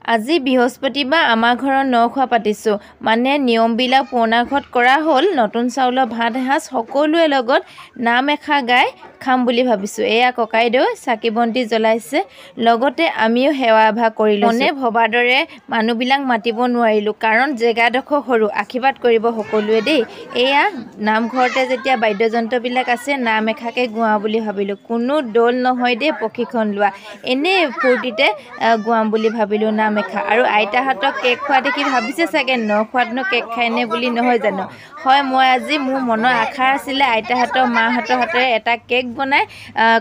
আজি বৃহস্পতিবাৰ আমাৰ ঘৰত নখোৱা পাতিছোঁ মানে নিয়মবিলাক পুৰণা ঘৰত কৰা হ'ল নতুন চাউলৰ ভাত এসাঁজ সকলোৱে লগত নাম এষাৰ গাই খাম বুলি ভাবিছোঁ এয়া ককাইদেউ চাকি বন্তি জ্বলাইছে লগতে আমিও সেৱা এভাগ কৰিলোঁ মনে ভবাৰ দৰে মানুহবিলাক মাতিব নোৱাৰিলোঁ কাৰণ জেগাডোখৰ সৰু আশীৰ্বাদ কৰিব সকলোৱে দেই এয়া নামঘৰতে যেতিয়া বাদ্যযন্ত্ৰবিলাক আছে নাম এষাৰকে গোৱা বুলি ভাবিলোঁ কোনো দল নহয় দেই প্ৰশিক্ষণ লোৱা এনেই ফূৰ্তিতে গোৱাম বুলি ভাবিলোঁ নাম আৰু আইতাহঁতক কেক খোৱা দেখি ভাবিছে চাগে নখোৱাতনো কেক খায়নে বুলি নহয় জানো হয় মই আজি মোৰ মনৰ আশা আছিলে আইতাহঁতৰ মাহঁতৰ হাতেৰে এটা কেক বনাই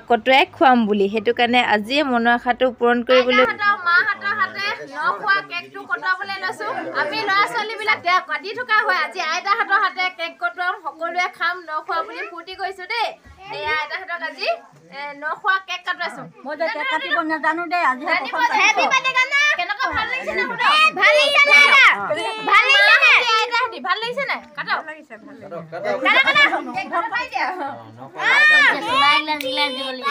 কটোৱাই খুৱাম বুলি সেইটো কাৰণে আজিয়ে মনৰ আশাটো পূৰণ কৰিবলৈ মাহঁতৰ হাতে নখোৱা কেকটো কটোৱাবলৈ লৈছোঁ আমি ল'ৰা ছোৱালীবিলাক কাটি থকা হয় আজি আইতাহঁতৰ হাতে কেক কটোৱাম সকলোৱে খাম নখোৱা বুলি ফূৰ্তি কৰিছোঁ দেই এই আইতাহঁতক আজি নখোৱা কেক কাটোৱাইছোঁ মই যে কেক কাটিব নাজানো দেই আজি হেপী বাৰ্থডে গানা কেনেকুৱা ভাল লাগিছে না ভাল লাগিছে না ভাল লাগিছে না আইতাহঁতি ভাল লাগিছে না কাটো লাগিছে ভাল লাগিছে কাটা কেক খাই দিয়া লাইলা দিলা দিবলি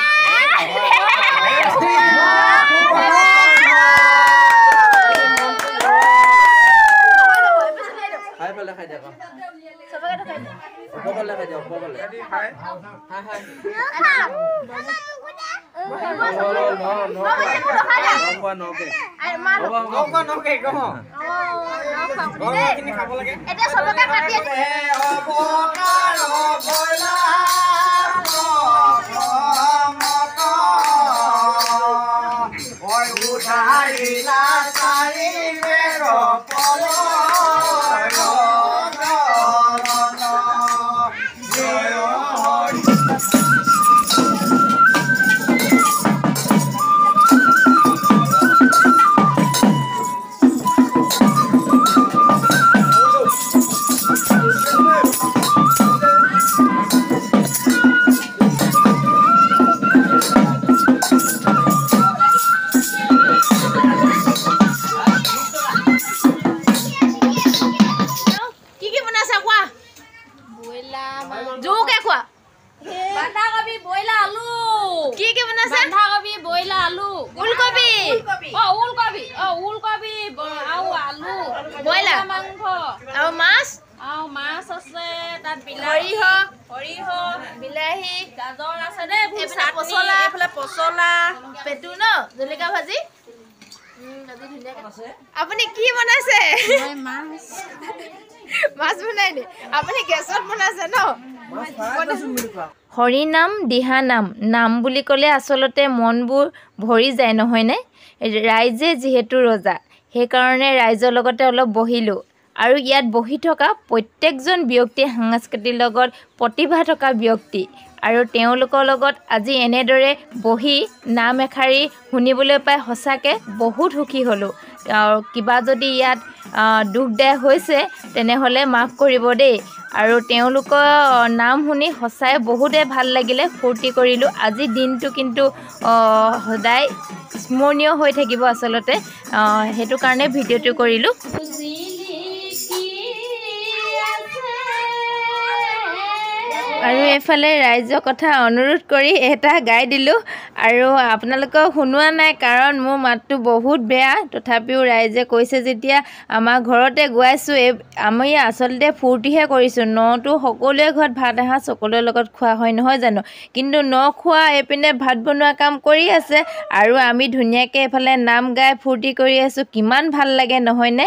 খাই পেলে খাই দিয়া সবকে খাই দিয়া ওপৰলে খাই দিয়া ওপৰলে খাই হাই হাই আপুনি কি বনাইছে মাছ বনাইনি আপুনি গেছত বনাইছে ন হৰি নাম দিহা নাম নাম বুলি ক'লে আচলতে মনবোৰ ভৰি যায় নহয়নে ৰাইজে যিহেতু ৰজা সেইকাৰণে ৰাইজৰ লগতে অলপ বহিলোঁ আৰু ইয়াত বহি থকা প্ৰত্যেকজন ব্যক্তি সাংস্কৃতিৰ লগত প্ৰতিভা থকা ব্যক্তি আৰু তেওঁলোকৰ লগত আজি এনেদৰে বহি নাম এষাৰি শুনিবলৈ পাই সঁচাকৈ বহুত সুখী হ'লোঁ কিবা যদি ইয়াত দুখ দায় হৈছে তেনেহ'লে মাফ কৰিব দেই আৰু তেওঁলোকৰ নাম শুনি সঁচাই বহুতে ভাল লাগিলে ফূৰ্তি কৰিলোঁ আজি দিনটো কিন্তু সদায় স্মৰণীয় হৈ থাকিব আচলতে সেইটো কাৰণে ভিডিঅ'টো কৰিলোঁ আৰু এফালে ৰাইজৰ কথা অনুৰোধ কৰি এটা গাই দিলোঁ আৰু আপোনালোকক শুনোৱা নাই কাৰণ মোৰ মাতটো বহুত বেয়া তথাপিও ৰাইজে কৈছে যেতিয়া আমাৰ ঘৰতে গোৱাইছোঁ আমি আচলতে ফূৰ্তিহে কৰিছোঁ নটো সকলোৱে ঘৰত ভাত এসাঁজ সকলোৰে লগত খোৱা হয় নহয় জানো কিন্তু নখোৱা এইপিনে ভাত বনোৱা কাম কৰি আছে আৰু আমি ধুনীয়াকৈ এইফালে নাম গাই ফূৰ্তি কৰি আছোঁ কিমান ভাল লাগে নহয়নে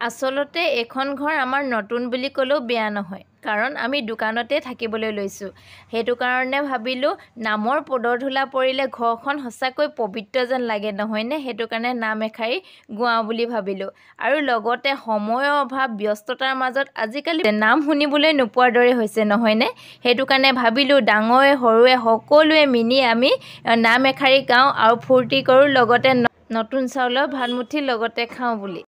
আচলতে এখন ঘৰ আমাৰ নতুন বুলি ক'লেও বেয়া নহয় কাৰণ আমি দোকানতে থাকিবলৈ লৈছোঁ সেইটো কাৰণে ভাবিলোঁ নামৰ পদধূলা পৰিলে ঘৰখন সঁচাকৈ পবিত্ৰ যেন লাগে নহয়নে সেইটো কাৰণে নাম এষাৰি গোৱাওঁ বুলি ভাবিলোঁ আৰু লগতে সময়ৰ অভাৱ ব্যস্ততাৰ মাজত আজিকালি নাম শুনিবলৈ নোপোৱাৰ দৰে হৈছে নহয়নে সেইটো কাৰণে ভাবিলোঁ ডাঙৰে সৰুৱে সকলোৱে মিলি আমি নাম এষাৰি গাওঁ আৰু ফূৰ্তি কৰোঁ লগতে নতুন চাউলৰ ভাতমুঠি লগতে খাওঁ বুলি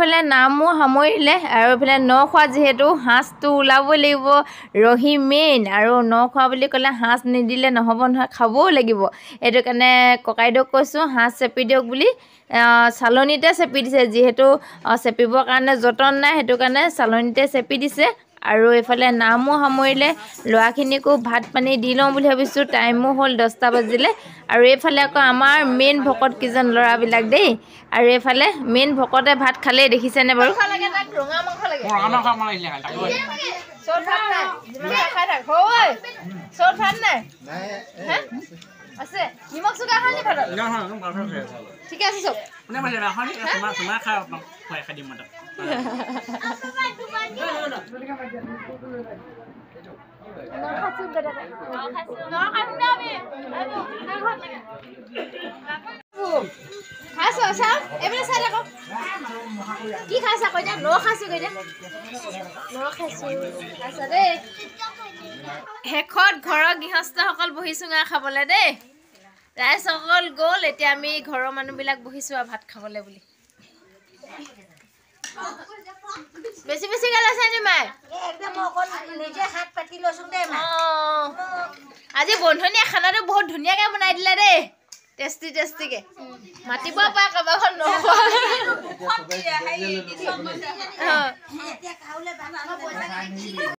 এইফালে নামো সামৰিলে আৰু এইফালে ন খোৱা যিহেতু সাঁজটো ওলাবই লাগিব ৰহি মেইন আৰু ন খোৱা বুলি ক'লে সাঁজ নিদিলে নহ'ব নহয় খাবও লাগিব সেইটো কাৰণে ককাইদেউক কৈছোঁ সাঁজ চেপি দিয়ক বুলি চালনীতে চেপি দিছে যিহেতু চেপিবৰ কাৰণে যতন নাই সেইটো কাৰণে চালনীতে চেপি দিছে আৰু এইফালে নামো সামৰিলে ল'ৰাখিনিকো ভাত পানী দি লওঁ বুলি ভাবিছোঁ টাইমো হ'ল 10টা বাজিলে আৰু এইফালে আকৌ আমাৰ মেইন ভকত কিজন ল'ৰাবিলাক দেই আৰু এইফালে মেইন ভকতে ভাত খালেই দেখিছেনে বাৰু ৰঙা মাংস লাগে আছে নিমখ চুকা খালি ভাতত ঠিকে আছে চব কি খাইছা কৈ দিয়া ন খাইছো কৈ দিয়া ন খাইছো খাইছা দেই শেষত ঘৰৰ গৃহস্থসকল বহিছোঙা খাবলৈ দেই ৰাইজসকল গ'ল এতিয়া আমি ঘৰৰ মানুহবিলাক বহিছোঁ আৰু ভাত খাবলৈ বুলি বেছি বেছি গাল আছে নি মাই একদম অকল নিজে হাত পাতি লৈছো দে মা আজি বন্ধনীয়া খানাটো বহুত ধুনীয়াকৈ বনাই দিলে দেই টেষ্টি টেষ্টিকে মাতিব পাৰা কাবাখন নহ'ব